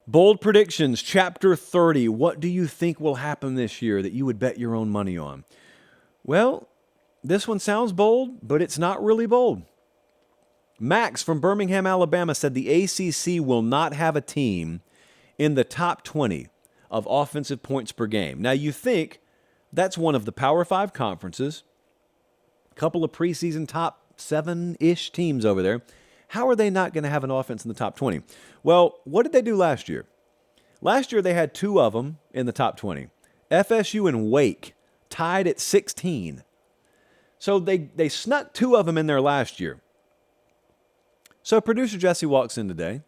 Bold predictions, chapter 30. What do you think will happen this year that you would bet your own money on? Well, this one sounds bold, but it's not really bold. Max from Birmingham, Alabama said the ACC will not have a team in the top 20 of offensive points per game. Now, you think that's one of the Power 5 conferences, a couple of preseason top 7-ish teams over there. How are they not going to have an offense in the top 20? Well, what did they do last year? Last year, they had two of them in the top 20. FSU and Wake tied at 16. So they snuck two of them in there last year. So producer Jesse walks in today.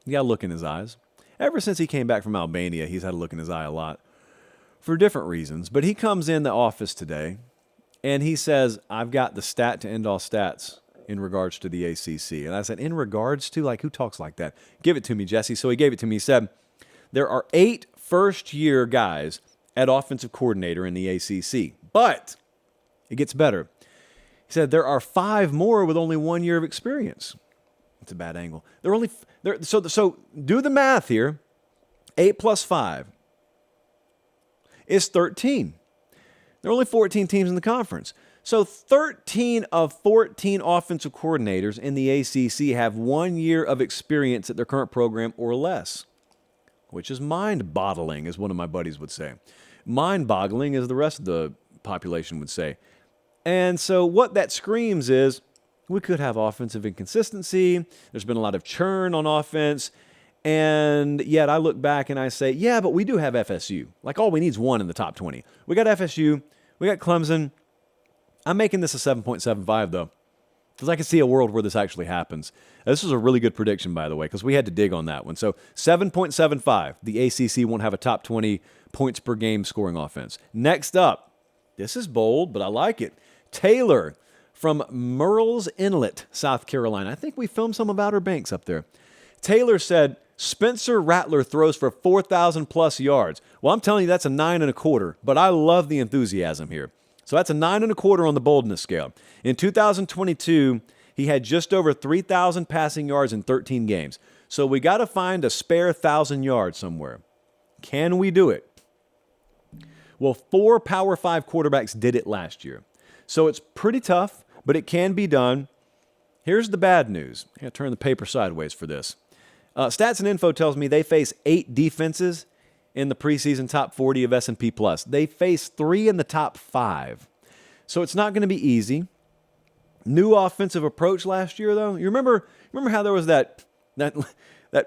You got a look in his eyes. Ever since he came back from Albania, he's had a look in his eye a lot for different reasons. But he comes in the office today, and he says, I've got the stat to end all stats in regards to the ACC. And I said, in regards to? Like, who talks like that? Give it to me, Jesse. So he gave it to me. He said, there are 8 first-year guys at offensive coordinator in the ACC. But it gets better. He said, there are 5 more with only 1 year of experience. It's a bad angle. So do the math here. 8 plus 5 is 13. There are only 14 teams in the conference. So 13 of 14 offensive coordinators in the ACC have 1 year of experience at their current program or less, which is mind-boggling, as one of my buddies would say. Mind-boggling, as the rest of the population would say. And so what that screams is we could have offensive inconsistency. There's been a lot of churn on offense. And yet I look back and I say, yeah, but we do have FSU. Like, all we need is one in the top 20. We got FSU. We got Clemson. I'm making this a 7.75, though, because I can see a world where this actually happens. This was a really good prediction, by the way, because we had to dig on that one. So 7.75, the ACC won't have a top 20 points per game scoring offense. Next up, this is bold, but I like it. Taylor from Murrells Inlet, South Carolina. I think we filmed some of Outer Banks up there. Taylor said, Spencer Rattler throws for 4,000-plus yards. Well, I'm telling you, that's a 9.25, but I love the enthusiasm here. So that's a 9.25 on the boldness scale. In 2022, he had just over 3,000 passing yards in 13 games. So we got to find a spare 1,000 yards somewhere. Can we do it? Well, 4 Power 5 quarterbacks did it last year. So it's pretty tough, but it can be done. Here's the bad news. I got to turn the paper sideways for this. Stats and Info tells me they face 8 defenses in the preseason top 40 of S&P+. They face 3 in the top 5. So it's not going to be easy. New offensive approach last year, though. You remember how there was that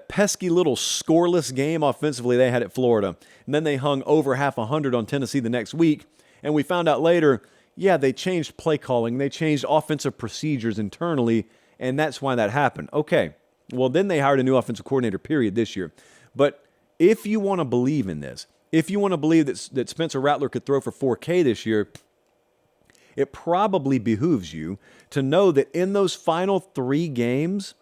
pesky little scoreless game offensively they had at Florida, and then they hung over half 100 on Tennessee the next week, and we found out later, yeah, they changed play calling, they changed offensive procedures internally, and that's why that happened. Okay, well, then they hired a new offensive coordinator, period, this year. But if you want to believe in this, if you want to believe that Spencer Rattler could throw for 4K this year, it probably behooves you to know that in those final 3 games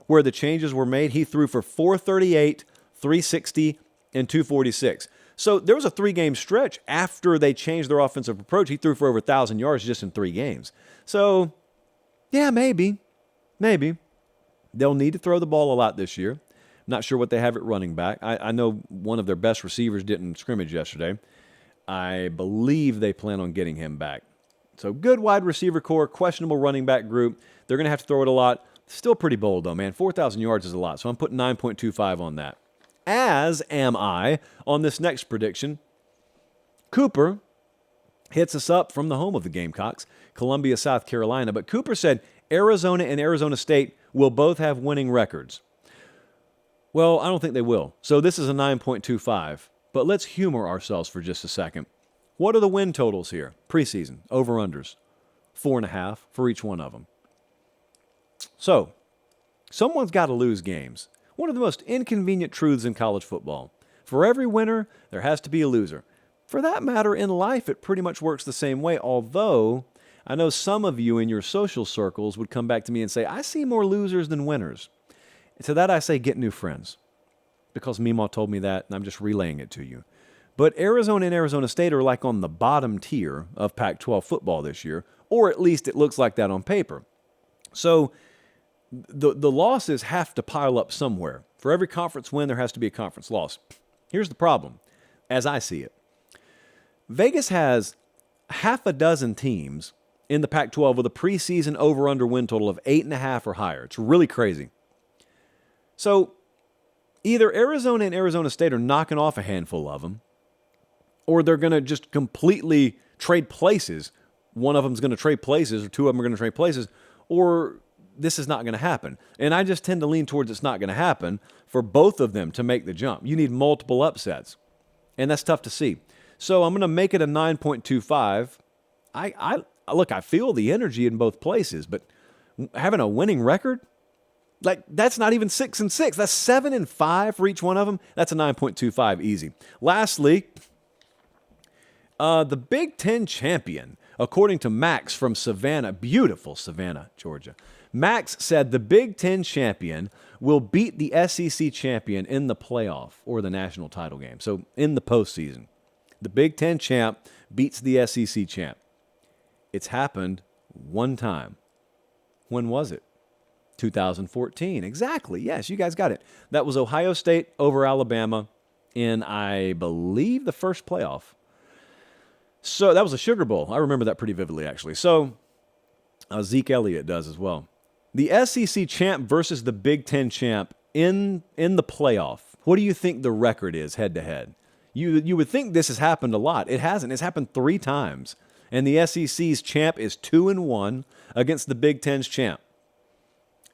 where the changes were made, he threw for 438, 360, and 246. So there was a 3-game stretch after they changed their offensive approach. He threw for over 1,000 yards just in 3 games. So, yeah, maybe. They'll need to throw the ball a lot this year. Not sure what they have at running back. I know one of their best receivers didn't scrimmage yesterday. I believe they plan on getting him back. So good wide receiver core, questionable running back group. They're going to have to throw it a lot. Still pretty bold, though, man. 4,000 yards is a lot, so I'm putting 9.25 on that. As am I on this next prediction. Cooper hits us up from the home of the Gamecocks, Columbia, South Carolina. But Cooper said Arizona and Arizona State will both have winning records. Well, I don't think they will. So this is a 9.25. But let's humor ourselves for just a second. What are the win totals here? Preseason, over-unders. 4.5 for each one of them. So, someone's got to lose games. One of the most inconvenient truths in college football. For every winner, there has to be a loser. For that matter, in life, it pretty much works the same way, although I know some of you in your social circles would come back to me and say, I see more losers than winners. And to that I say, get new friends. Because Meemaw told me that, and I'm just relaying it to you. But Arizona and Arizona State are like on the bottom tier of Pac-12 football this year, or at least it looks like that on paper. So the losses have to pile up somewhere For every conference win, there has to be a conference loss. Here's the problem, as I see it. Vegas has half a dozen teams in the Pac-12 with a preseason over-under win total of 8.5 or higher. It's really crazy. So either Arizona and Arizona State are knocking off a handful of them, or they're going to just completely trade places. One of them's going to trade places, or two of them are going to trade places, or this is not going to happen. And I just tend to lean towards it's not going to happen for both of them to make the jump. You need multiple upsets, and that's tough to see. So I'm going to make it a 9.25. Look, I feel the energy in both places, but having a winning record, like that's not even 6-6. That's 7-5 for each one of them. That's a 9.25 easy. Lastly, the Big Ten champion, according to Max from Savannah, beautiful Savannah, Georgia. Max said the Big Ten champion will beat the SEC champion in the playoff or the national title game. So in the postseason, the Big Ten champ beats the SEC champ. It's happened one time. When was it? 2014. Exactly. Yes, you guys got it. That was Ohio State over Alabama in, I believe, the first playoff. So that was a Sugar Bowl. I remember that pretty vividly, actually. So Zeke Elliott does as well. The SEC champ versus the Big Ten champ in the playoff. What do you think the record is head-to-head? You would think this has happened a lot. It hasn't. It's happened 3 times. And the SEC's champ is 2-1 against the Big Ten's champ.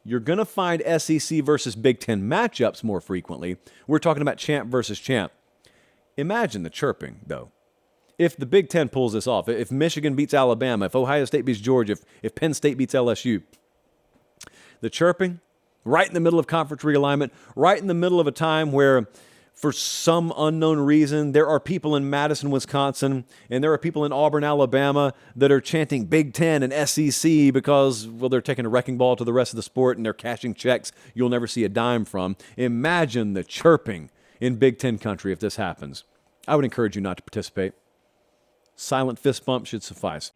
You're going to find SEC versus Big Ten matchups more frequently. We're talking about champ versus champ. Imagine the chirping, though. If the Big Ten pulls this off, if Michigan beats Alabama, if Ohio State beats Georgia, if Penn State beats LSU, the chirping, right in the middle of conference realignment, right in the middle of a time where, for some unknown reason, there are people in Madison, Wisconsin, and there are people in Auburn, Alabama, that are chanting Big Ten and SEC because, well, they're taking a wrecking ball to the rest of the sport and they're cashing checks you'll never see a dime from. Imagine the chirping in Big Ten country if this happens. I would encourage you not to participate. Silent fist bump should suffice.